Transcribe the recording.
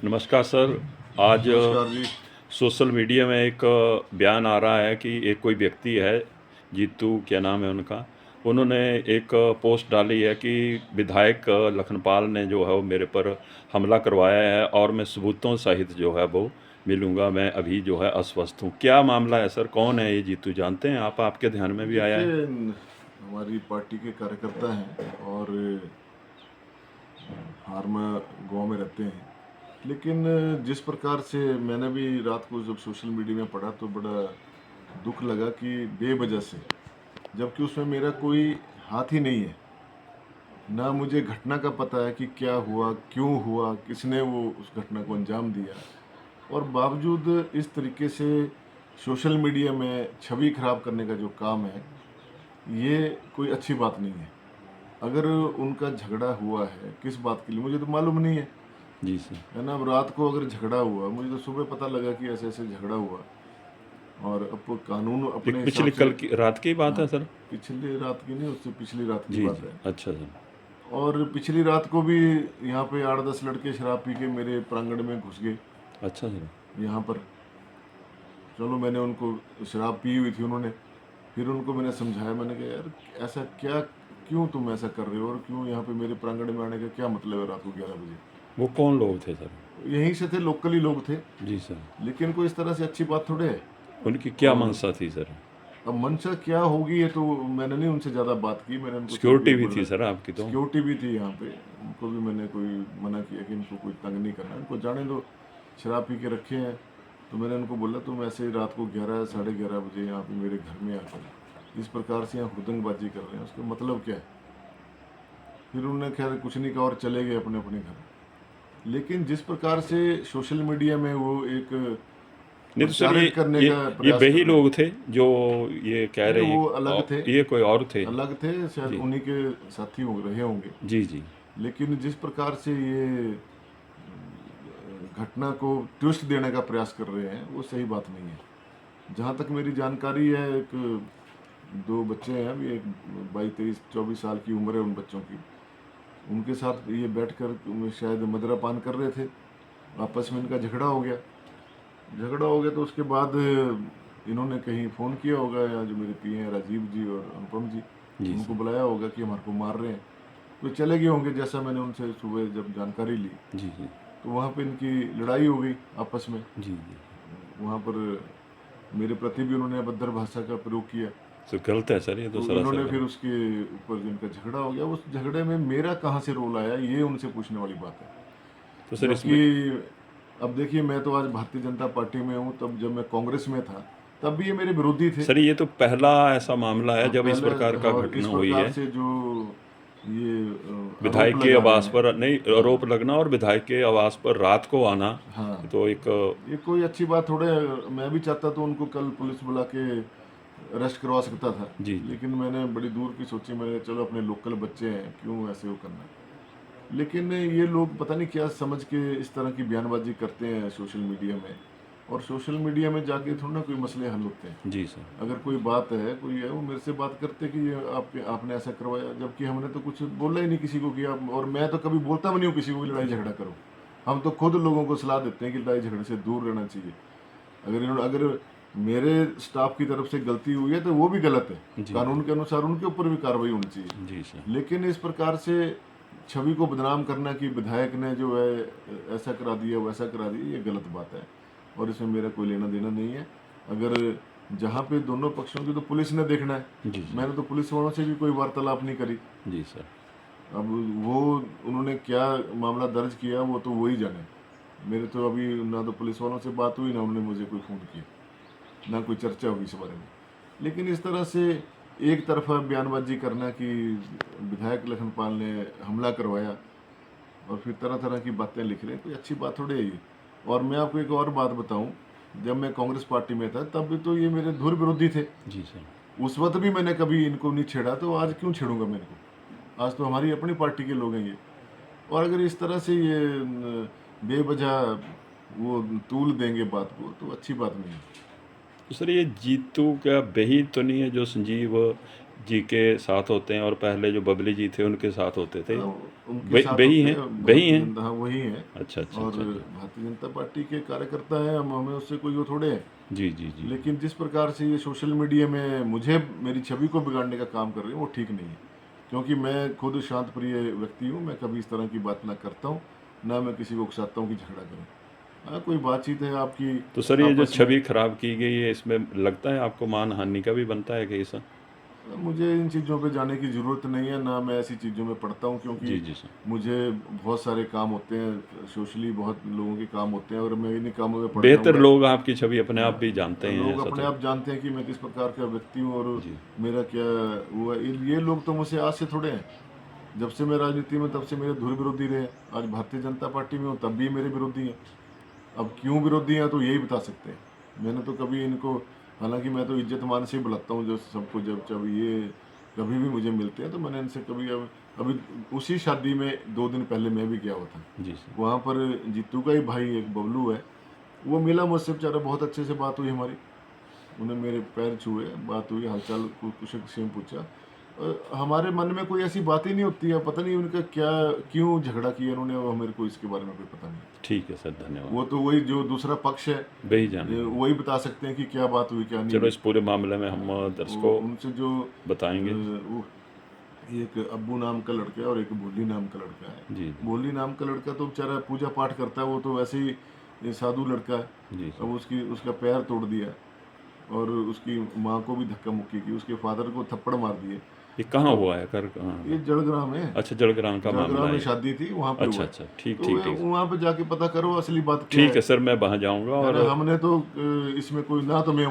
नमस्कार सर। आज नमस्कार जी। सोशल मीडिया में एक बयान आ रहा है कि एक कोई व्यक्ति है, जीतू क्या नाम है उनका, उन्होंने एक पोस्ट डाली है कि विधायक लखनपाल ने जो है वो मेरे पर हमला करवाया है और मैं सबूतों सहित जो है वो मिलूंगा। मैं अभी जो है अस्वस्थ हूँ। क्या मामला है सर? कौन है ये जीतू? जानते हैं आप? आपके ध्यान में भी आया है? देखिए, हमारी पार्टी के कार्यकर्ता हैं और हारमा गांव में रहते हैं। लेकिन जिस प्रकार से मैंने भी रात को जब सोशल मीडिया में पढ़ा तो बड़ा दुख लगा कि बेवजह से, जबकि उसमें मेरा कोई हाथ ही नहीं है, ना मुझे घटना का पता है कि क्या हुआ, क्यों हुआ, किसने वो उस घटना को अंजाम दिया, और बावजूद इस तरीके से सोशल मीडिया में छवि खराब करने का जो काम है, ये कोई अच्छी बात नहीं है। अगर उनका झगड़ा हुआ है किस बात के लिए मुझे तो मालूम नहीं जी सर। है ना। अब रात को अगर झगड़ा हुआ, मुझे तो सुबह पता लगा कि ऐसे ऐसे झगड़ा हुआ, और अब कानून अपने हिसाब पिछली से। कल की रात की बात हाँ, है सर? पिछली रात की नहीं, उससे पिछली रात की जी बात जी, है। अच्छा सर। और पिछली रात को भी यहाँ पे 8-10 लड़के शराब पी के मेरे प्रांगण में घुस गए अच्छा सर। यहाँ पर। चलो, मैंने उनको, शराब पी हुई थी उन्होंने, फिर उनको मैंने समझाया, मैंने कहा यार ऐसा क्या, क्यों तुम ऐसा कर रहे हो, और क्यों यहाँ पे मेरे प्रांगण में आने का क्या मतलब है रात को 11 बजे। वो कौन लोग थे सर? यहीं से थे, लोकल ही लोग थे। जी सर। लेकिन कोई इस तरह से अच्छी बात थोड़े है। उनकी क्या और मंशा थी सर? अब मंशा क्या होगी, ये तो मैंने नहीं उनसे ज़्यादा बात की, मैंने उनको सिर्फ ये सिक्योरिटी भी बोला। थी सर आपकी तो? सिक्योरिटी भी थी यहाँ पे, उनको भी मैंने कोई मना किया कि इनको कोई तंग नहीं करना, इनको जाने दो, शराब पी के रखे हैं। तो मैंने उनको बोला तुम ऐसे ही रात को 11 साढ़े 11 बजे यहाँ पे मेरे घर में आकर इस प्रकार से यहाँ हुदंगबाजी कर रहे हैं, उसका मतलब क्या है। फिर उन्होंने खैर कुछ नहीं कहा और चले गए अपने अपने घर। लेकिन जिस प्रकार से सोशल मीडिया में वो एक नहीं तो सर, प्रचारित करने ये का ये प्रयास कर वही रहे हैं। लोग थे जो ये कह नहीं, रहे हैं वो अलग थे। ये कोई और थे? अलग थे, शायद जी उन्हीं के साथी हो रहे होंगे। जी जी। लेकिन जिस प्रकार से ये घटना को ट्विस्ट देने का प्रयास कर रहे हैं, वो सही बात नहीं है। जहाँ तक मेरी जानकारी है, एक दो बच्चे हैं अभी, एक 22-23-24 साल की उम्र है उन बच्चों की। उनके साथ ये बैठकर शायद मदिरा पान कर रहे थे, आपस में इनका झगड़ा हो गया। झगड़ा हो गया तो उसके बाद इन्होंने कहीं फ़ोन किया होगा, या जो मेरे पीए हैं राजीव जी और अनुपम जी, जी उनको सर। बुलाया होगा कि हमारे को मार रहे हैं। तो चले गए होंगे, जैसा मैंने उनसे सुबह जब जानकारी ली। जी जी तो वहाँ पे इनकी लड़ाई हो गई आपस में। जी जी। वहाँ पर मेरे प्रति भी उन्होंने अभद्र भाषा का प्रयोग किया। तो गलत है सर, ये तो तो सरासर इन्होंने फिर गलत। उसके ऊपर जो इनका झगड़ा हो गया, उस झगड़े में मेरा कहाँ से रोल आया, ये उनसे पूछने वाली बात है। तो सर जबकि इसमें, अब देखिए, मैं तो आज भारतीय जनता पार्टी में हूँ, तब जब मैं कांग्रेस में था तब भी ये मेरे विरोधी थे। सर ये तो पहला ऐसा मामला है हाँ, जब इस पहले। प्रकार का और इस घटना हुई प्रकार है। से जो ये आरोप विधायक के लगा रहे आवास हैं। पर नहीं, हाँ, आरोप लगना और विधायक के आवास पर रात को आना, हाँ, ये तो एक ये कोई अच्छी बात थोड़े है। मैं भी चाहता तो उनको कल पुलिस बुला के अरेस्ट करवा सकता था। जी जी लेकिन मैंने बड़ी दूर की सोची, मैंने कहा, चलो अपने लोकल बच्चे हैं, क्यों ऐसे वो करना। लेकिन ये लोग पता नहीं क्या समझ के इस तरह की बयानबाजी करते हैं सोशल मीडिया में। और सोशल मीडिया में जाके थोड़ा ना कोई मसले हल होते हैं। जी सर। अगर कोई बात है, कोई है, वो मेरे से बात करते कि ये आपने ऐसा करवाया, जबकि हमने तो कुछ बोला ही नहीं किसी को कि आप। और मैं तो कभी बोलता भी नहीं हूँ किसी को कि लड़ाई झगड़ा करो। हम तो खुद लोगों को सलाह देते हैं कि लड़ाई झगड़े से दूर रहना चाहिए। अगर मेरे स्टाफ की तरफ से गलती हुई है तो वो भी गलत है। जी कानून के अनुसार उनके ऊपर भी कार्रवाई होनी चाहिए। जी सर। लेकिन इस प्रकार से छवि को बदनाम करना कि विधायक ने जो है ऐसा करा दिया, वैसा करा दिया, ये गलत बात है। और इसमें मेरा कोई लेना देना नहीं है। अगर जहाँ पे दोनों पक्षों की, तो पुलिस ने देखना है। जी जी मैंने तो पुलिस वालों से भी कोई वार्तालाप नहीं करी। जी सर। अब वो, उन्होंने क्या मामला दर्ज किया वो तो वही जाने। मेरे तो अभी ना तो पुलिस वालों से बात हुई, ना उन्होंने मुझे कोई फ़ोन किया, ना कोई चर्चा होगी इस बारे में। लेकिन इस तरह से एक तरफा बयानबाजी करना कि विधायक लखनपाल ने हमला करवाया, और फिर तरह तरह की बातें लिख रहे हैं, कोई अच्छी बात थोड़ी है ये। और मैं आपको एक और बात बताऊं, जब मैं कांग्रेस पार्टी में था तब भी तो ये मेरे धुर विरोधी थे। जी सर। उस वक्त भी मैंने कभी इनको नहीं छेड़ा, तो आज क्यों छेड़ूंगा मैं इनको। आज तो हमारी अपनी पार्टी के लोग हैं ये। और अगर इस तरह से ये बेवजह वो तूल देंगे बात को, तो अच्छी बात नहीं है। तो सर ये जीतू क्या वही तो नहीं है जो संजीव जी के साथ होते हैं और पहले जो बबली जी थे उनके साथ होते थे। उनके साथ वही होते हैं, हैं वही भारतीय हैं। जनता, हाँ वही हैं। अच्छा अच्छा और अच्छा अच्छा। भारतीय जनता पार्टी के कार्यकर्ता हैं हम, हमें उससे कोई वो थोड़े हैं। जी जी जी। लेकिन जिस प्रकार से ये सोशल मीडिया में मुझे मेरी छवि को बिगाड़ने का काम कर रहे हैं वो ठीक नहीं है, क्योंकि मैं खुद शांत प्रिय व्यक्ति हूँ। मैं कभी इस तरह की बात ना करता हूँ, ना मैं किसी को उकसाता हूँ कि झगड़ा करें। हाँ, कोई बातचीत है आपकी तो सर ये जो आपस में, छवि खराब की गई है इसमें लगता है आपको मानहानि का भी बनता है केस? मुझे इन चीज़ों पे जाने की ज़रूरत नहीं है, ना मैं ऐसी चीज़ों में पढ़ता हूँ, क्योंकि जी जी सर। मुझे बहुत सारे काम होते हैं, सोशली बहुत लोगों के काम होते हैं और मैं इन्हीं कामों में पड़ बेहतर जाऊँगा। लोग आपकी छवि अपने आप भी जानते हाँ, हैं लोग ऐसा अपने तो। आप जानते हैं कि मैं किस प्रकार का व्यक्ति हूँ और जी मेरा क्या हुआ। ये लोग तो मुझसे आज से थोड़े हैं, जब से मैं राजनीति में तब से मेरे धुर विरोधी रहे। आज भारतीय जनता पार्टी में हूँ तब भी मेरे विरोधी हैं। अब क्यों विरोधी हैं तो यही बता सकते हैं। मैंने तो कभी इनको, हालांकि मैं तो इज्जत मान से ही बुलाता हूँ जो सबको, जब जब ये कभी भी मुझे मिलते हैं तो मैंने इनसे कभी, अब अभी उसी शादी में 2 दिन पहले मैं भी गया हुआ था। जी सर। वहाँ पर जीतू का ही भाई एक बबलू है, वो मिला मुझसे, बेचारा बहुत अच्छे से बात हुई हमारी। उन्होंने मेरे पैर छुए, बात हुई, हालचाल कुशल क्षेम पूछा। हमारे मन में कोई ऐसी बात ही नहीं होती है, पता नहीं उनका क्या, क्यों झगड़ा किया उन्होंने, वो मेरे को इसके बारे में कोई पता नहीं। ठीक है सर, धन्यवाद। वो तो वही जो दूसरा पक्ष है, वही जानेंगे। वही बता सकते हैं कि क्या बात हुई क्या नहीं चलो हुई। इस पूरे मामले में हम दर्शकों उनसे जो बताएंगे। वो एक अब्बू नाम का लड़का है और एक भोली नाम का लड़का है। जी जी भोली नाम का लड़का तो बेचारा पूजा पाठ करता है, वो तो वैसे ही ये साधु लड़का है। जी अब सर। उसका पैर तोड़ दिया और उसकी माँ को भी धक्का मुक्की की, उसके फादर को थप्पड़ मार दिए। ये कहाँ और हुआ है, कर कहाँ ये है? जड़ग्राम है, अच्छा, जलग्राम का जड़ग्राम मामला में है। शादी थी, वहाँ पे हुआ अच्छा है। अच्छा, ठीक तो ठीक ठीक। वहाँ पे जाके पता करो असली बात क्या ठीक है है। सर, मैं वहाँ जाऊँगा है ना, और हमने तो इसमें कोई ना, तो मैं